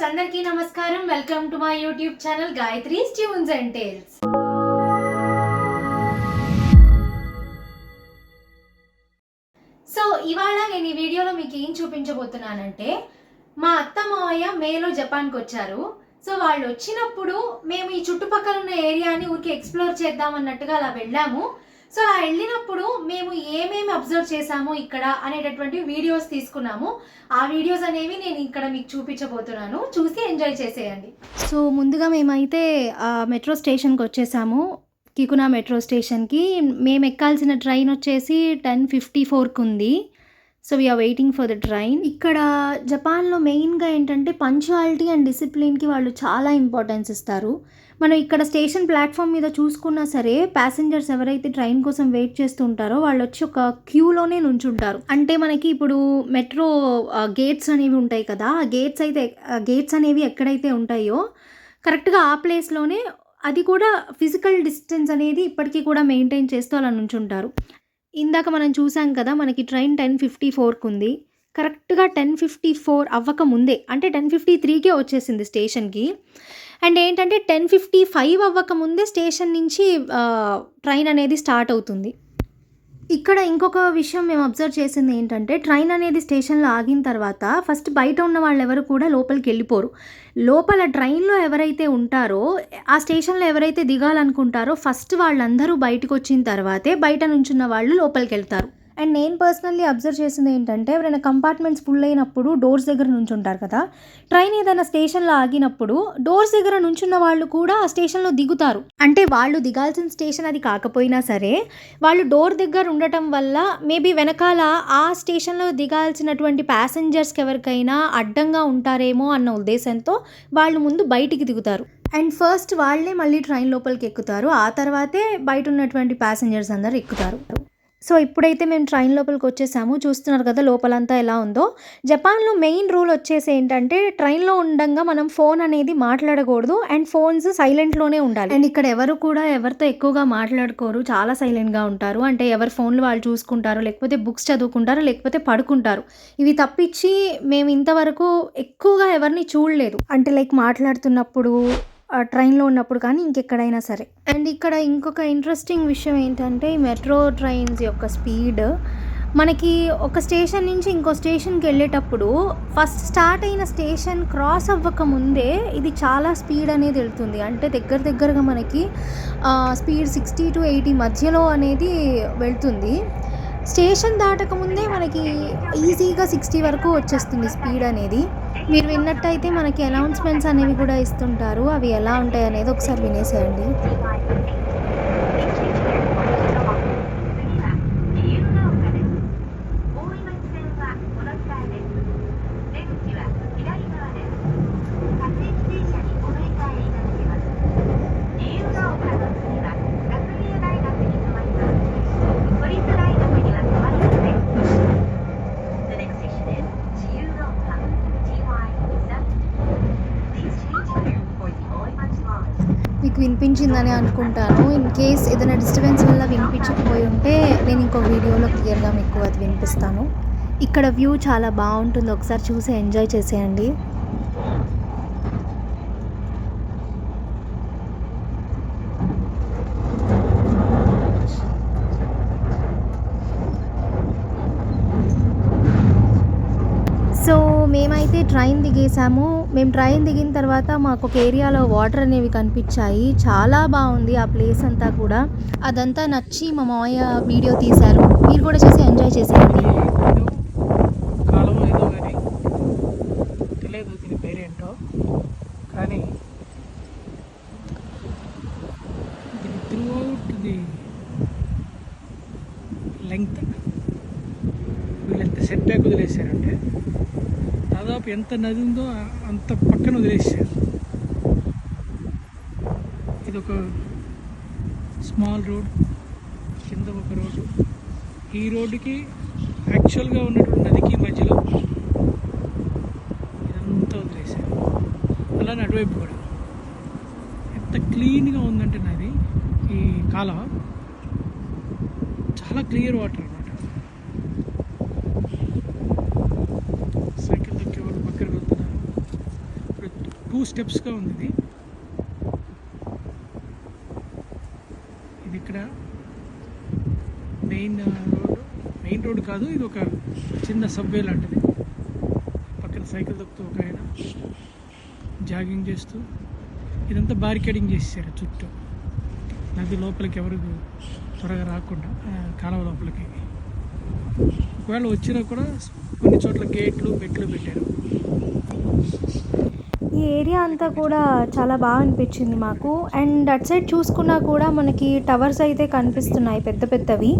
అందరికీ నమస్కారం. Welcome to my YouTube channel Gayatri's tunes and tales. So ఇవాళ నేను ఈ వీడియోలో మీకు ఏం చూపించబోతున్నానంటే, మా అత్త మావయ్య మేలో జపాన్కి వచ్చారు. సో వాళ్ళు వచ్చినప్పుడు మేము ఈ చుట్టుపక్కల ఉన్న ఏరియాని ఊరికి ఎక్స్ప్లోర్ చేద్దాం అన్నట్టుగా అలా వెళ్ళాము. సో అలా వెళ్ళినప్పుడు మేము ఏమేమి అబ్జర్వ్ చేసాము ఇక్కడ అనేటటువంటి వీడియోస్ తీసుకున్నాము. ఆ వీడియోస్ అనేవి నేను ఇక్కడ మీకు చూపించబోతున్నాను, చూసి ఎంజాయ్ చేసేయండి. సో ముందుగా మేమైతే మెట్రో స్టేషన్కి వచ్చేసాము, కికునా మెట్రో స్టేషన్కి. మేము ఎక్కాల్సిన ట్రైన్ వచ్చేసి 10:54కి ఉంది. So we are waiting for the train. ఇక్కడ జపాన్లో మెయిన్గా ఏంటంటే పంక్చువాలిటీ అండ్ డిసిప్లిన్కి వాళ్ళు చాలా ఇంపార్టెన్స్ ఇస్తారు. మనం ఇక్కడ స్టేషన్ ప్లాట్ఫామ్ మీద చూసుకున్నా సరే, ప్యాసింజర్స్ ఎవరైతే ట్రైన్ కోసం వెయిట్ చేస్తూ ఉంటారో వాళ్ళు వచ్చి ఒక క్యూలోనే నుంచుంటారు. అంటే మనకి ఇప్పుడు మెట్రో గేట్స్ అనేవి ఉంటాయి కదా, ఆ గేట్స్ అనేవి ఎక్కడైతే ఉంటాయో కరెక్ట్గా ఆ ప్లేస్లోనే, అది కూడా ఫిజికల్ డిస్టెన్స్ అనేది ఇప్పటికీ కూడా మెయింటైన్ చేస్తూ అలా నుంచుంటారు. ఇందాక మనం చూసాం కదా, మనకి ట్రైన్ 10:54కి ఉంది. కరెక్ట్గా 10:54 అవ్వక ముందే, అంటే 10:53కే వచ్చేసింది స్టేషన్కి. అండ్ ఏంటంటే 10:55 అవ్వక ముందే స్టేషన్ నుంచి ట్రైన్ అనేది స్టార్ట్ అవుతుంది. ఇక్కడ ఇంకొక విషయం మేము అబ్జర్వ్ చేసింది ఏంటంటే, ట్రైన్ అనేది స్టేషన్లో ఆగిన తర్వాత ఫస్ట్ బయట ఉన్న వాళ్ళు ఎవరు కూడా లోపలికి వెళ్ళిపోరు. లోపల ట్రైన్లో ఎవరైతే ఉంటారో, ఆ స్టేషన్లో ఎవరైతే దిగాలనుకుంటారో ఫస్ట్ వాళ్ళందరూ బయటకు వచ్చిన తర్వాతే బయట నుంచున్న వాళ్ళు లోపలికి వెళ్తారు. అండ్ నేను పర్సనల్లీ అబ్జర్వ్ చేసింది ఏంటంటే, ఎవరైనా కంపార్ట్మెంట్స్ ఫుల్ అయినప్పుడు డోర్స్ దగ్గర నుంచుంటారు కదా, ట్రైన్ ఏదైనా స్టేషన్లో ఆగినప్పుడు డోర్స్ దగ్గర నుంచున్న వాళ్ళు కూడా ఆ స్టేషన్లో దిగుతారు. అంటే వాళ్ళు దిగాల్సిన స్టేషన్ అది కాకపోయినా సరే, వాళ్ళు డోర్ దగ్గర ఉండటం వల్ల మేబీ వెనకాల ఆ స్టేషన్లో దిగాల్సినటువంటి ప్యాసింజర్స్కి ఎవరికైనా అడ్డంగా ఉంటారేమో అన్న ఉద్దేశంతో వాళ్ళు ముందు బయటికి దిగుతారు. అండ్ ఫస్ట్ వాళ్ళే మళ్ళీ ట్రైన్ లోపలికి ఎక్కుతారు, ఆ తర్వాతే బయట ఉన్నటువంటి ప్యాసింజర్స్ అందరు ఎక్కుతారు. సో ఇప్పుడైతే మేము ట్రైన్ లోపలికి వచ్చేసాము. చూస్తున్నారు కదా లోపలంతా ఎలా ఉందో. జపాన్లో మెయిన్ రూల్ వచ్చేసి ఏంటంటే, ట్రైన్లో ఉండగా మనం ఫోన్ అనేది మాట్లాడకూడదు అండ్ ఫోన్స్ సైలెంట్లోనే ఉండాలి. అండ్ ఇక్కడ ఎవరు కూడా ఎవరితో ఎక్కువగా మాట్లాడుకోరు, చాలా సైలెంట్గా ఉంటారు. అంటే ఎవరి ఫోన్లు వాళ్ళు చూసుకుంటారు, లేకపోతే బుక్స్ చదువుకుంటారు, లేకపోతే పడుకుంటారు. ఇవి తప్పించి మేము ఇంతవరకు ఎక్కువగా ఎవరిని చూడలేదు, అంటే లైక్ మాట్లాడుతున్నప్పుడు, ట్రైన్లో ఉన్నప్పుడు కానీ ఇంకెక్కడైనా సరే. అండ్ ఇక్కడ ఇంకొక ఇంట్రెస్టింగ్ విషయం ఏంటంటే, ఈ మెట్రో ట్రైన్స్ యొక్క స్పీడ్. మనకి ఒక స్టేషన్ నుంచి ఇంకో స్టేషన్కి వెళ్ళేటప్పుడు ఫస్ట్ స్టార్ట్ అయిన స్టేషన్ క్రాస్ అవ్వక ముందే ఇది చాలా స్పీడ్ అనేది వెళ్తుంది. అంటే దగ్గరగా మనకి స్పీడ్ 60 to 80 మధ్యలో అనేది వెళ్తుంది. స్టేషన్ దాటక ముందే మనకి ఈజీగా 60 వరకు వచ్చేస్తుంది స్పీడ్ అనేది. మీరు విన్నట్టయితే మనకి అనౌన్స్మెంట్స్ అనేవి కూడా ఇస్తుంటారు, అవి ఎలా ఉంటాయి అనేది ఒకసారి వినేసేయండి. మీకు వినిపించిందని అనుకుంటాను. ఇన్ కేస్ ఏదైనా డిస్టర్బెన్స్ వల్ల వినిపించకపోయి ఉంటే నేను ఇంకో వీడియోలో క్లియర్గా మీకు అది వినిపిస్తాను. ఇక్కడ వ్యూ చాలా బాగుంటుంది, ఒకసారి చూసి ఎంజాయ్ చేసేయండి. సో మేమైతే ట్రైన్ దిగేసాము. మేము ట్రైన్ దిగిన తర్వాత మాకు ఒక ఏరియాలో వాటర్ అనేవి కనిపించాయి. చాలా బాగుంది ఆ ప్లేస్ అంతా కూడా. అదంతా నచ్చి మా మావయ్య వీడియో తీశారు, మీరు కూడా చేసి ఎంజాయ్ చేసేయండి. కాలం ఏదో కానీ తెలియదు దీని పేరేంటో, కానీ దీని త్రూఅవుట్ ది లెంగ్త్ వీళ్ళు ఎంత సెట్ బ్యాక్ వదిలేశారంటే, దాదాపు ఎంత నది ఉందో అంత పక్కన వదిలేసారు. ఇది ఒక స్మాల్ రోడ్, కింద ఒక రోడ్డు. ఈ రోడ్డుకి యాక్చువల్గా ఉన్నటువంటి నదికి మధ్యలో ఇదంతా వదిలేసారు. అలానే అటువైపు కూడా ఎంత క్లీన్గా ఉందంటే నది, ఈ కాలువ చాలా క్లియర్ వాటర్ అనమాట. సైకిల్ దొక్కే వాళ్ళు పక్కన వెళ్తున్నారు. ఇప్పుడు స్టెప్స్గా ఉంది ఇది. ఇది ఇక్కడ మెయిన్ రోడ్ కాదు, ఇది ఒక చిన్న సబ్వే లాంటిది. పక్కన సైకిల్ తొక్కుతూ ఒక ఆయన జాగింగ్ చేస్తూ, ఇదంతా బారికేడింగ్ చేసేసారు చుట్టూ, నది లోపలికి ఎవరు త్వరగా రాకుండా కాలువ లోపలికి. ఒకవేళ వచ్చినా కూడా కొన్ని చోట్ల గేట్లు మెట్లు పెట్టారు. ఈ ఏరియా అంతా కూడా చాలా బాగా అనిపించింది మాకు. అండ్ అటు సైడ్ చూసుకున్నా కూడా మనకి టవర్స్ అయితే కనిపిస్తున్నాయి, పెద్ద పెద్దవి,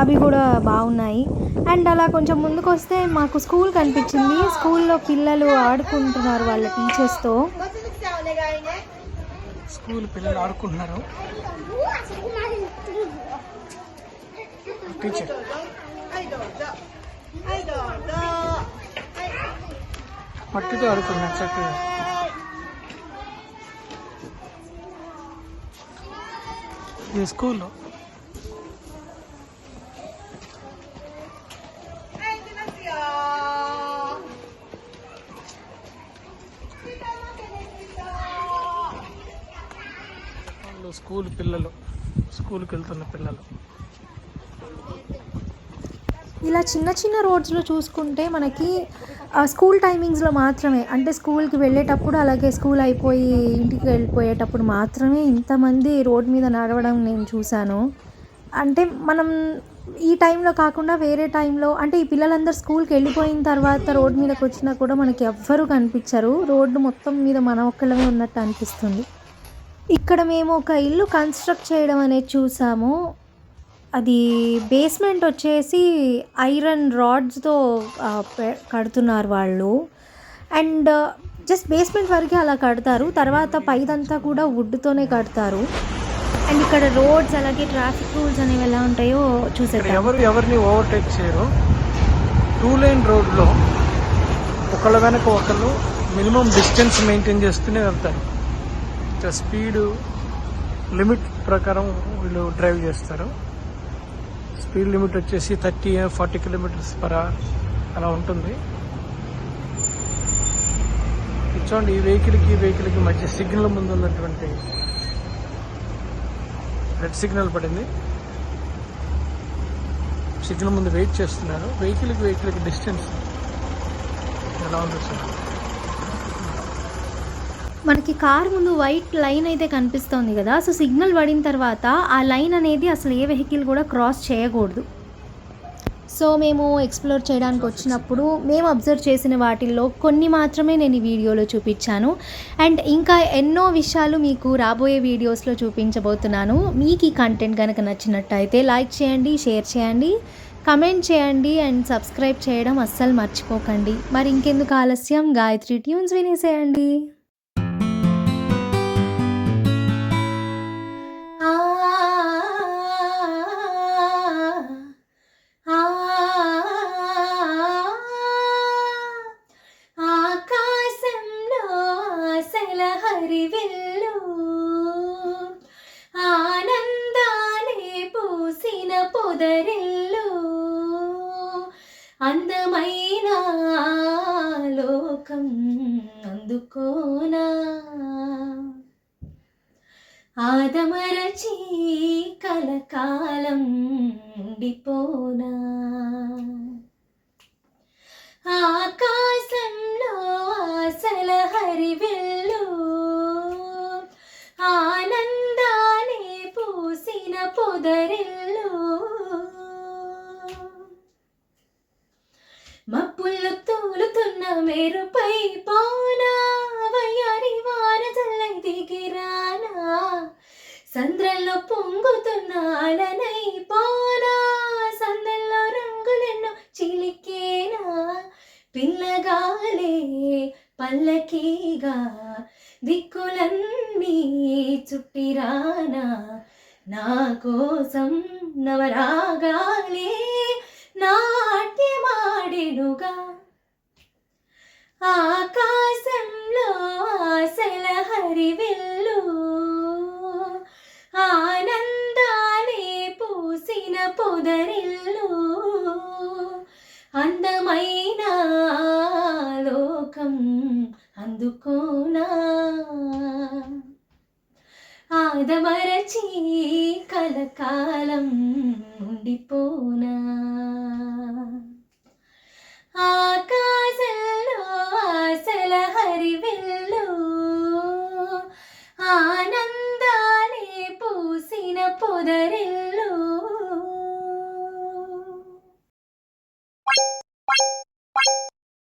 అవి కూడా బాగున్నాయి. అండ్ అలా కొంచెం ముందుకు వస్తే మాకు స్కూల్ కనిపించింది. స్కూల్లో పిల్లలు ఆడుకుంటున్నారు వాళ్ళ టీచర్స్తో. స్కూల్ పిల్లలు ఆడుకుంటున్నారు. టీచర్ మట్టితో ఆడుకున్నారు చక్కగా. ఈ స్కూల్లో స్కూల్కి వెళ్తున్న పిల్లలు. ఇలా చిన్న చిన్న రోడ్స్లో చూసుకుంటే మనకి స్కూల్ టైమింగ్స్లో మాత్రమే, అంటే స్కూల్కి వెళ్ళేటప్పుడు అలాగే స్కూల్ అయిపోయి ఇంటికి వెళ్ళిపోయేటప్పుడు మాత్రమే ఇంతమంది రోడ్ మీద నడవడం నేను చూశాను. అంటే మనం ఈ టైంలో కాకుండా వేరే టైంలో, అంటే ఈ పిల్లలందరూ స్కూల్కి వెళ్ళిపోయిన తర్వాత రోడ్ మీదకి వచ్చినా కూడా మనకి ఎవ్వరూ కనిపించరు. రోడ్డు మొత్తం మీద మన ఒక్కళ్ళమే ఉన్నట్టు అనిపిస్తుంది. ఇక్కడ మేము ఒక ఇల్లు కన్స్ట్రక్ట్ చేయడం అనేది చూసాము. అది బేస్మెంట్ వచ్చేసి ఐరన్ రాడ్స్తో కడుతున్నారు వాళ్ళు. అండ్ జస్ట్ బేస్మెంట్ వరకే అలా కడతారు, తర్వాత పైదంతా కూడా వుడ్తోనే కడతారు. అండ్ ఇక్కడ రోడ్స్ అలాగే ట్రాఫిక్ రూల్స్ అనేవి ఎలా ఉంటాయో చూసేది. ఎవరిని ఓవర్టేక్ చేయరు. 2 lane రోడ్లో ఒకళ్ళ వెనక ఒకళ్ళు మినిమం డిస్టెన్స్ మెయింటైన్ చేస్తూనే వెళ్తారు. స్పీడ్ లిమిట్ ప్రకారం వీళ్ళు డ్రైవ్ చేస్తారు. స్పీడ్ లిమిట్ వచ్చేసి 30-40 km/h అలా ఉంటుంది. చూడండి, ఈ వెహికల్కి మధ్య సిగ్నల్ ముందు ఉన్నటువంటి రెడ్ సిగ్నల్ పడింది. సిగ్నల్ ముందు వెయిట్ చేస్తున్నారు. వెహికల్కి డిస్టెన్స్ ఎలా ఉంది సార్? మనకి కార్ ముందు వైట్ లైన్ అయితే కనిపిస్తుంది కదా, సో సిగ్నల్ పడిన తర్వాత ఆ లైన్ అనేది అసలు ఏ వెహికల్ కూడా క్రాస్ చేయకూడదు. సో మేము ఎక్స్ప్లోర్ చేయడానికి వచ్చినప్పుడు మేము అబ్జర్వ్ చేసిన వాటిల్లో కొన్ని మాత్రమే నేను ఈ వీడియోలో చూపించాను. అండ్ ఇంకా ఎన్నో విషయాలు మీకు రాబోయే వీడియోస్లో చూపించబోతున్నాను. మీకు ఈ కంటెంట్ కనుక నచ్చినట్టయితే లైక్ చేయండి, షేర్ చేయండి, కమెంట్ చేయండి అండ్ సబ్స్క్రైబ్ చేయడం అస్సలు మర్చిపోకండి. మరి ఇంకెందుకు ఆలస్యం, గాయత్రి ట్యూన్స్ వినేసేయండి. హరివిల్లు ఆనందాలే పూసిన పొదరిల్లు అందమైన లోకం అందుకోనా ఆదమరచి కలకాలం ఉండిపోనా ఆకాశంలో ఆశల హరివిల్లు ఆనందాలే పూసిన పొదరిల్లు మప్పుల్లో తూలుతున్న మెరుపై పోనా వయ్యారి వాన చల్లై దిగిరానా సంద్రంలో పొంగుతున్న అలనై పోనా సందల్లో రంగులెన్నో చిలికేనా పిల్లగాలే పల్లకీగా దిక్కులన్నీ చుట్టిరానా నా కోసం నవరాగాలే నాట్యమాడెనుగా ఆకాశంలో ఆశల హరివిల్లు ఆనందాలే పూసిన పొదరిల్లు అందమైన లోకం అందుకోనా ఆదమరచి కలకాలం ఉండిపోనా ఆకాశంలో ఆశల హరివిల్లు ఆనందాలే పూసిన పొదరిల్లు